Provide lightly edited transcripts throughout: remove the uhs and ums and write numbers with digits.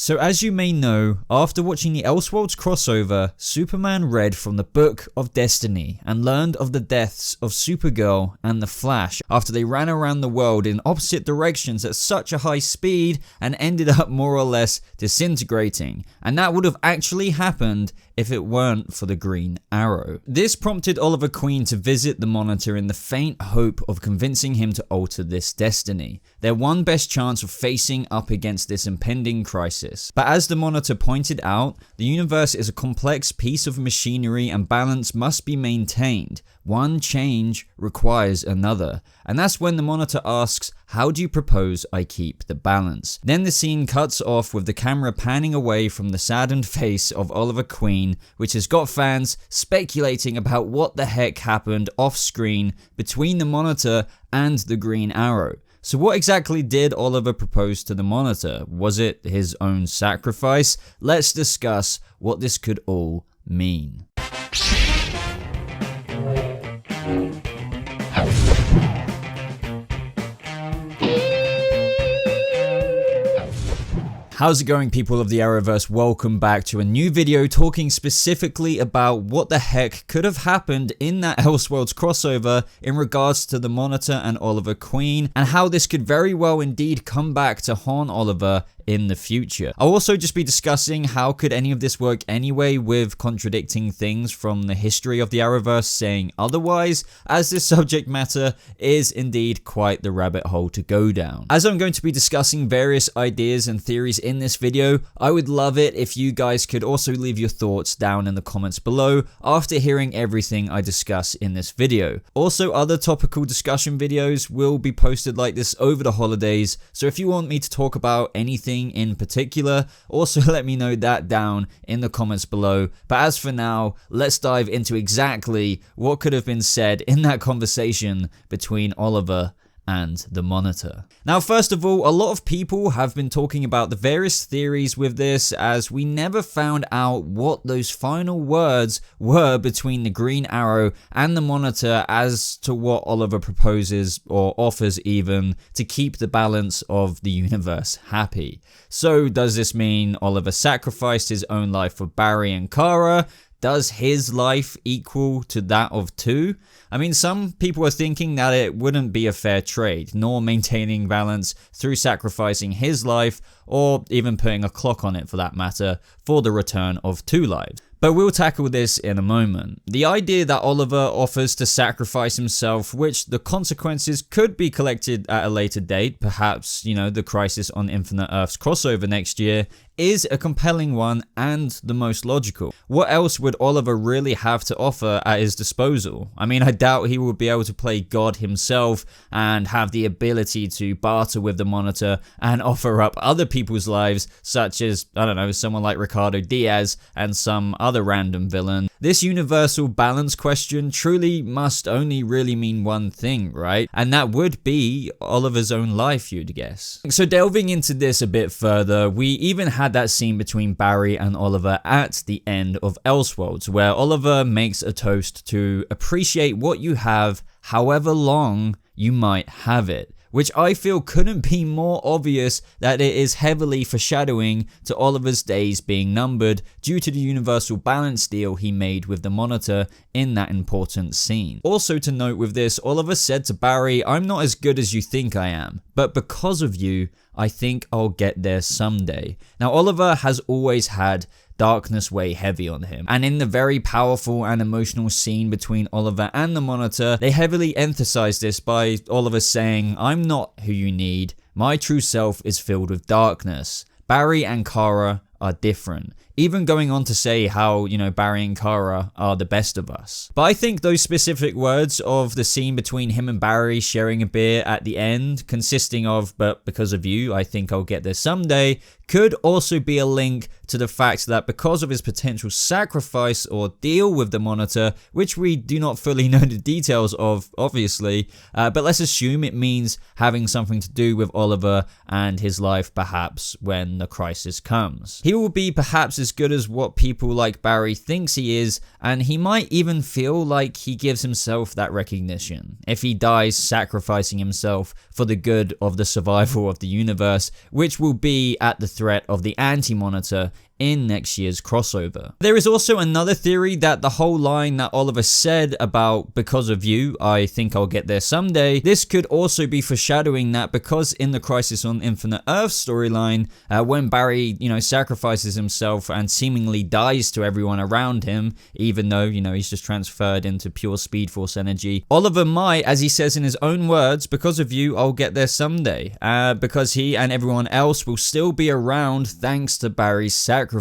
So as you may know, after watching the Elseworlds crossover, Superman read from the Book of Destiny and learned of the deaths of Supergirl and the Flash after they ran around the world in opposite directions at such a high speed and ended up more or less disintegrating. And that would have actually happened if it weren't for the Green Arrow. This prompted Oliver Queen to visit the Monitor in the faint hope of convincing him to alter this destiny, their one best chance of facing up against this impending crisis. But as the Monitor pointed out, the universe is a complex piece of machinery and balance must be maintained. One change requires another. And that's when the Monitor asks, how do you propose I keep the balance? Then the scene cuts off with the camera panning away from the saddened face of Oliver Queen, which has got fans speculating about what the heck happened off screen between the Monitor and the Green Arrow. So what exactly did Oliver propose to the Monitor? Was it his own sacrifice? Let's discuss what this could all mean. How's it going, people of the Arrowverse? Welcome back to a new video talking specifically about what the heck could have happened in that Elseworlds crossover in regards to the Monitor and Oliver Queen, and how this could very well indeed come back to haunt Oliver in the future. I'll also just be discussing how could any of this work anyway with contradicting things from the history of the Arrowverse saying otherwise, as this subject matter is indeed quite the rabbit hole to go down. As I'm going to be discussing various ideas and theories in this video, I would love it if you guys could also leave your thoughts down in the comments below after hearing everything I discuss in this video. Also, other topical discussion videos will be posted like this over the holidays, so if you want me to talk about anything in particular, also let me know that down in the comments below. But as for now, let's dive into exactly what could have been said in that conversation between Oliver and the Monitor. Now, first of all, a lot of people have been talking about the various theories with this, as we never found out what those final words were between the Green Arrow and the Monitor as to what Oliver proposes or offers even to keep the balance of the universe happy. So does this mean Oliver sacrificed his own life for Barry and Kara? Does his life equal to that of two? I mean, some people are thinking that it wouldn't be a fair trade, nor maintaining balance through sacrificing his life, or even putting a clock on it for that matter, for the return of two lives. But we'll tackle this in a moment. The idea that Oliver offers to sacrifice himself, which the consequences could be collected at a later date, perhaps, the Crisis on Infinite Earths crossover next year, is a compelling one and the most logical. What else would Oliver really have to offer at his disposal? I mean, I doubt he would be able to play God himself and have the ability to barter with the Monitor and offer up other people's lives, such as, I don't know, someone like Ricardo Diaz and some other random villain. This universal balance question truly must only really mean one thing, right? And that would be Oliver's own life, you'd guess. So delving into this a bit further, we even had that scene between Barry and Oliver at the end of Elseworlds, where Oliver makes a toast to appreciate what you have, however long you might have it, which I feel couldn't be more obvious that it is heavily foreshadowing to Oliver's days being numbered due to the universal balance deal he made with the Monitor in that important scene. Also to note with this, Oliver said to Barry, "I'm not as good as you think I am, but because of you, I think I'll get there someday." Now, Oliver has always had darkness weigh heavy on him, and in the very powerful and emotional scene between Oliver and the Monitor, they heavily emphasize this by Oliver saying, "I'm not who you need. My true self is filled with darkness. Barry and Kara are different." Even going on to say how, Barry and Kara are the best of us. But I think those specific words of the scene between him and Barry sharing a beer at the end, consisting of, "but because of you, I think I'll get there someday," could also be a link to the fact that because of his potential sacrifice or deal with the Monitor, which we do not fully know the details of, obviously, but let's assume it means having something to do with Oliver and his life perhaps when the crisis comes. He will be perhaps as as good as what people like Barry thinks he is, and he might even feel like he gives himself that recognition if he dies sacrificing himself for the good of the survival of the universe, which will be at the threat of the Anti-Monitor in next year's crossover. There is also another theory that the whole line that Oliver said about "because of you, I think I'll get there someday," this could also be foreshadowing that, because in the Crisis on Infinite Earth storyline, when Barry, sacrifices himself and seemingly dies to everyone around him, even though, he's just transferred into pure Speed Force energy, Oliver might, as he says in his own words, "because of you, I'll get there someday," because he and everyone else will still be around thanks to Barry's sacrifice.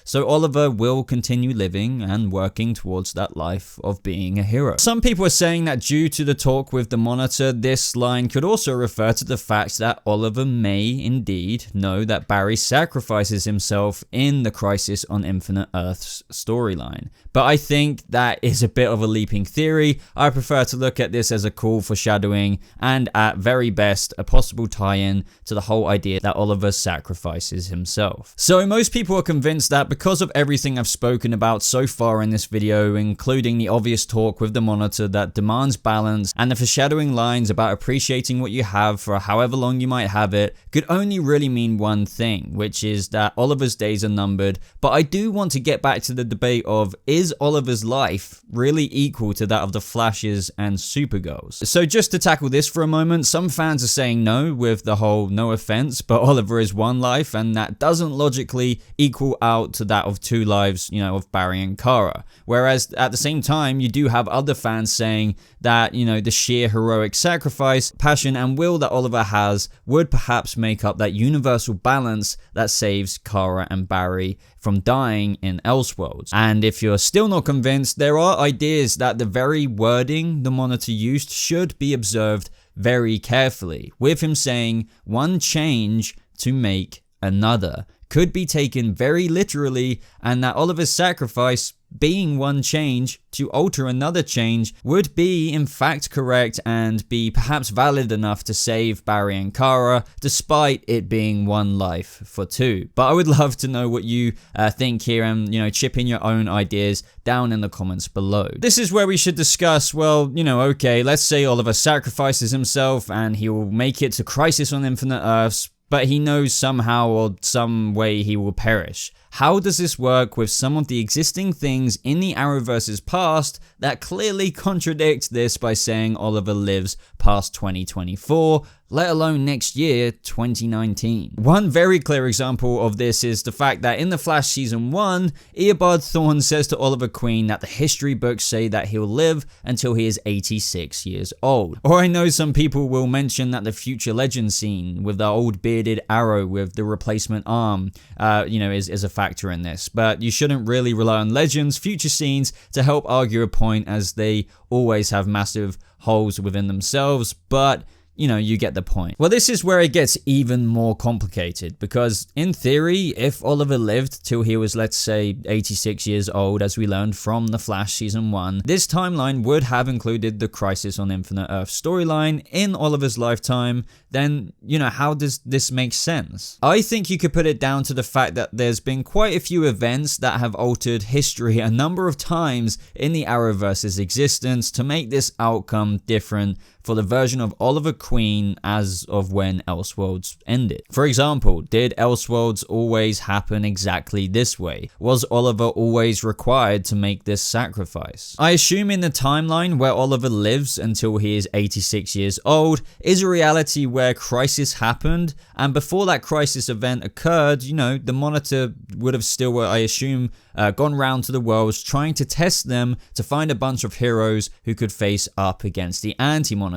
So Oliver will continue living and working towards that life of being a hero. Some people are saying that due to the talk with the Monitor, this line could also refer to the fact that Oliver may indeed know that Barry sacrifices himself in the Crisis on Infinite Earths storyline. But I think that is a bit of a leaping theory. I prefer to look at this as a cool foreshadowing and, at very best, a possible tie-in to the whole idea that Oliver sacrifices himself. So most people are convinced that because of everything I've spoken about so far in this video, including the obvious talk with the Monitor that demands balance and the foreshadowing lines about appreciating what you have for however long you might have it, could only really mean one thing, which is that Oliver's days are numbered. But I do want to get back to the debate of, is Oliver's life really equal to that of the Flash's and Supergirl's? So just to tackle this for a moment, some fans are saying no with the whole "no offense, but Oliver is one life," and that doesn't logically equal out to that of two lives, of Barry and Kara. Whereas at the same time, you do have other fans saying that, the sheer heroic sacrifice, passion, and will that Oliver has would perhaps make up that universal balance that saves Kara and Barry from dying in Elseworlds. And if you're still not convinced, there are ideas that the very wording the Monitor used should be observed very carefully, with him saying "one change to make another" could be taken very literally, and that Oliver's sacrifice being one change to alter another change would be in fact correct and be perhaps valid enough to save Barry and Kara, despite it being one life for two. But I would love to know what you think here, and chip in your own ideas down in the comments below. This is where we should discuss, well, okay, let's say Oliver sacrifices himself and he will make it to Crisis on Infinite Earths, but he knows somehow or some way he will perish. How does this work with some of the existing things in the Arrowverse's past that clearly contradict this by saying Oliver lives past 2024, let alone next year, 2019? One very clear example of this is the fact that in The Flash Season 1, Eobard Thawne says to Oliver Queen that the history books say that he'll live until he is 86 years old. Or I know some people will mention that the Future Legend scene with the old bearded Arrow with the replacement arm, is a factor in this. But you shouldn't really rely on Legends' future scenes to help argue a point, as they always have massive holes within themselves, but you get the point. Well, this is where it gets even more complicated, because in theory, if Oliver lived till he was, let's say, 86 years old, as we learned from The Flash Season 1, this timeline would have included the Crisis on Infinite Earth storyline in Oliver's lifetime. Then, how does this make sense? I think you could put it down to the fact that there's been quite a few events that have altered history a number of times in the Arrowverse's existence to make this outcome different for the version of Oliver Queen as of when Elseworlds ended. For example, did Elseworlds always happen exactly this way? Was Oliver always required to make this sacrifice? I assume in the timeline where Oliver lives until he is 86 years old is a reality where Crisis happened, and before that Crisis event occurred, the Monitor would have still, I assume, gone round to the worlds trying to test them to find a bunch of heroes who could face up against the Anti-Monitor.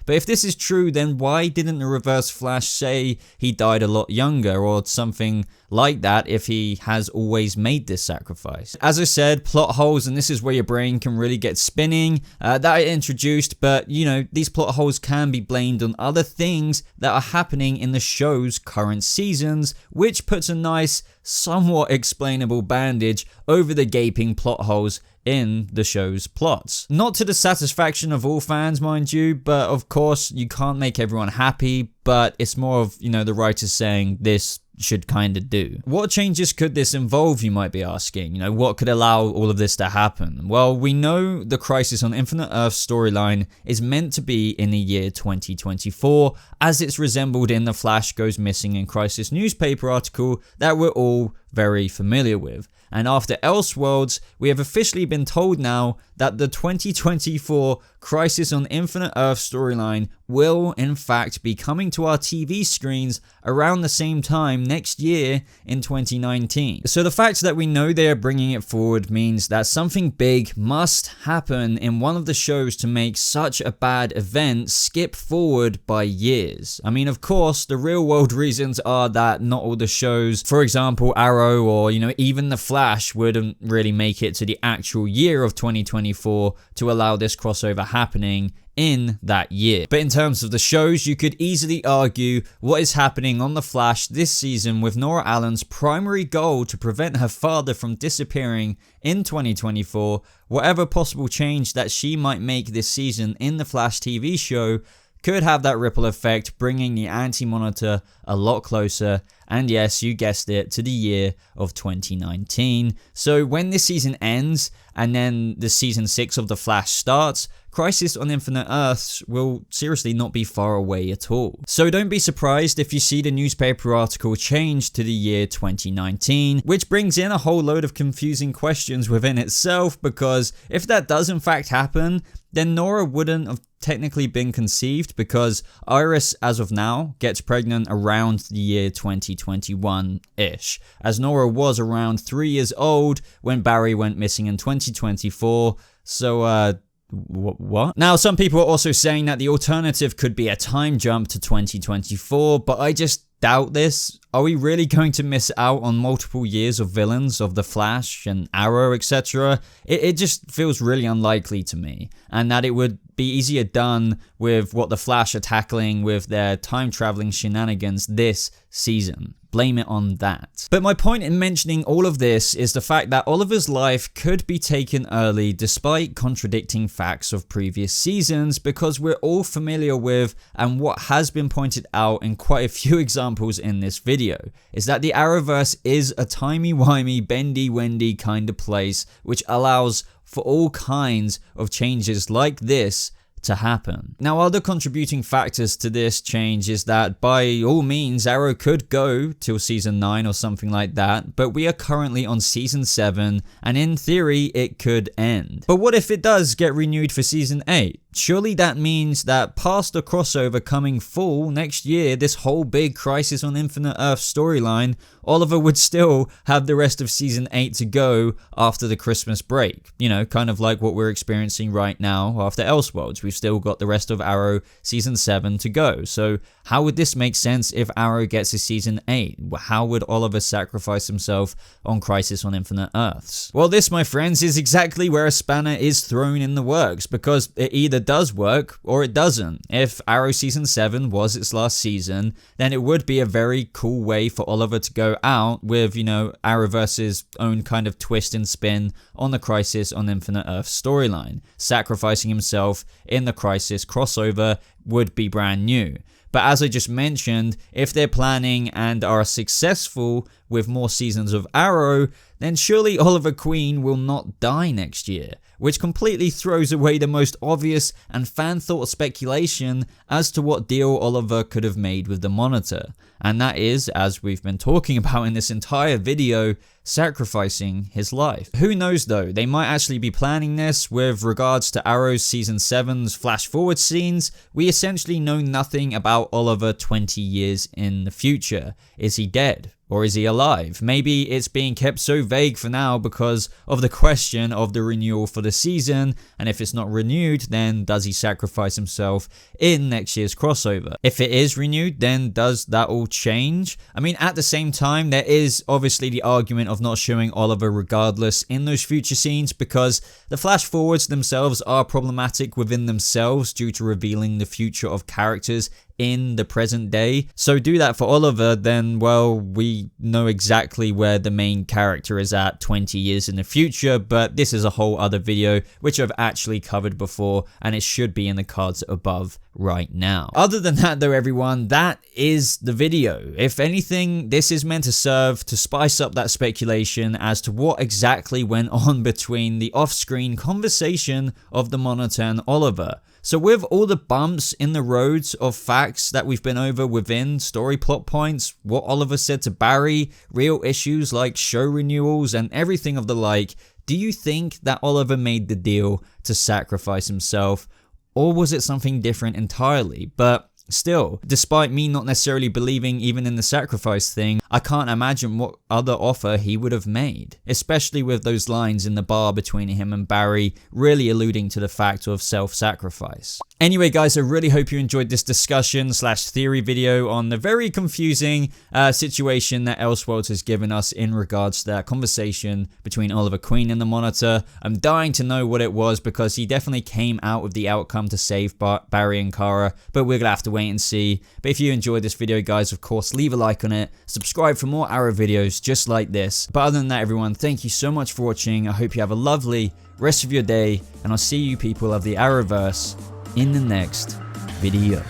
But if this is true, then why didn't the Reverse Flash say he died a lot younger or something like that if he has always made this sacrifice? As I said, plot holes, and this is where your brain can really get spinning, that I introduced, but these plot holes can be blamed on other things that are happening in the show's current seasons, which puts a nice, somewhat explainable bandage over the gaping plot holes in the show's plots. Not to the satisfaction of all fans, mind you, but of course you can't make everyone happy, but it's more of, the writers saying this should kind of do. What changes could this involve, you might be asking? What could allow all of this to happen? Well, we know the Crisis on Infinite Earth storyline is meant to be in the year 2024, as it's resembled in the Flash Goes Missing in Crisis newspaper article that we're all very familiar with. And after Elseworlds, we have officially been told now that the 2024 Crisis on Infinite Earth storyline will in fact be coming to our TV screens around the same time next year in 2019. So the fact that we know they are bringing it forward means that something big must happen in one of the shows to make such a bad event skip forward by years. I mean, of course, the real world reasons are that not all the shows, for example, Arrow or, even The Flash wouldn't really make it to the actual year of 2024 to allow this crossover happening in that year. But in terms of the shows, you could easily argue what is happening on The Flash this season with Nora Allen's primary goal to prevent her father from disappearing in 2024, whatever possible change that she might make this season in the Flash TV show could have that ripple effect, bringing the Anti-Monitor a lot closer, and yes, you guessed it, to the year of 2019. So when this season ends, and then the season 6 of The Flash starts, Crisis on Infinite Earths will seriously not be far away at all. So don't be surprised if you see the newspaper article change to the year 2019, which brings in a whole load of confusing questions within itself, because if that does in fact happen, then Nora wouldn't have technically been conceived, because Iris, as of now, gets pregnant around the year 2021-ish, as Nora was around 3 years old when Barry went missing in 2024, so what? Now, some people are also saying that the alternative could be a time jump to 2024, but I just doubt this. Are we really going to miss out on multiple years of villains of The Flash and Arrow, etc.? It just feels really unlikely to me, and that it would be easier done with what The Flash are tackling with their time-traveling shenanigans this season. Blame it on that. But my point in mentioning all of this is the fact that Oliver's life could be taken early despite contradicting facts of previous seasons, because we're all familiar with, and what has been pointed out in quite a few examples in this video, is that the Arrowverse is a timey-wimey, bendy-wendy kind of place which allows for all kinds of changes like this to happen. Now, other contributing factors to this change is that by all means Arrow could go till season 9 or something like that, but we are currently on season 7 and in theory it could end. But what if it does get renewed for season 8? Surely that means that past the crossover coming fall next year, this whole big Crisis on Infinite Earth storyline, Oliver would still have the rest of season 8 to go after the Christmas break. Kind of like what we're experiencing right now after Elseworlds. We've still got the rest of Arrow season 7 to go. So how would this make sense if Arrow gets a season 8? How would Oliver sacrifice himself on Crisis on Infinite Earths? Well, this, my friends, is exactly where a spanner is thrown in the works, because it either does work or it doesn't. If Arrow season 7 was its last season, then it would be a very cool way for Oliver to go out with, Arrowverse's own kind of twist and spin on the Crisis on Infinite Earth storyline. Sacrificing himself in the Crisis crossover would be brand new. But as I just mentioned, if they're planning and are successful with more seasons of Arrow, then surely Oliver Queen will not die next year, which completely throws away the most obvious and fan-thought speculation as to what deal Oliver could have made with the Monitor. And that is, as we've been talking about in this entire video, sacrificing his life. Who knows though, they might actually be planning this. With regards to Arrow's season 7's flash forward scenes, we essentially know nothing about Oliver 20 years in the future. Is he dead? Or is he alive? Maybe it's being kept so vague for now because of the question of the renewal for the season, and if it's not renewed, then does he sacrifice himself in next year's crossover? If it is renewed, then does that all change? I mean, at the same time, there is obviously the argument of not showing Oliver regardless in those future scenes, because the flash forwards themselves are problematic within themselves due to revealing the future of characters in the present day. So do that for Oliver, then, well, we know exactly where the main character is at 20 years in the future, but this is a whole other video which I've actually covered before, and it should be in the cards above right now. Other than that though, everyone, that is the video. If anything, this is meant to serve to spice up that speculation as to what exactly went on between the off-screen conversation of the Monitor and Oliver. So with all the bumps in the roads of facts that we've been over within story plot points, what Oliver said to Barry, real issues like show renewals and everything of the like, do you think that Oliver made the deal to sacrifice himself? Or was it something different entirely? But still, despite me not necessarily believing even in the sacrifice thing, I can't imagine what other offer he would have made, especially with those lines in the bar between him and Barry really alluding to the fact of self-sacrifice. Anyway guys, I really hope you enjoyed this discussion / theory video on the very confusing situation that Elseworlds has given us in regards to that conversation between Oliver Queen and the Monitor. I'm dying to know what it was because he definitely came out with the outcome to save Barry and Kara, but we're gonna have to wait and see. But if you enjoyed this video guys, of course, leave a like on it, subscribe for more Arrow videos just like this. But other than that everyone, thank you so much for watching. I hope you have a lovely rest of your day, and I'll see you people of the Arrowverse in the next video.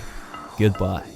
Goodbye.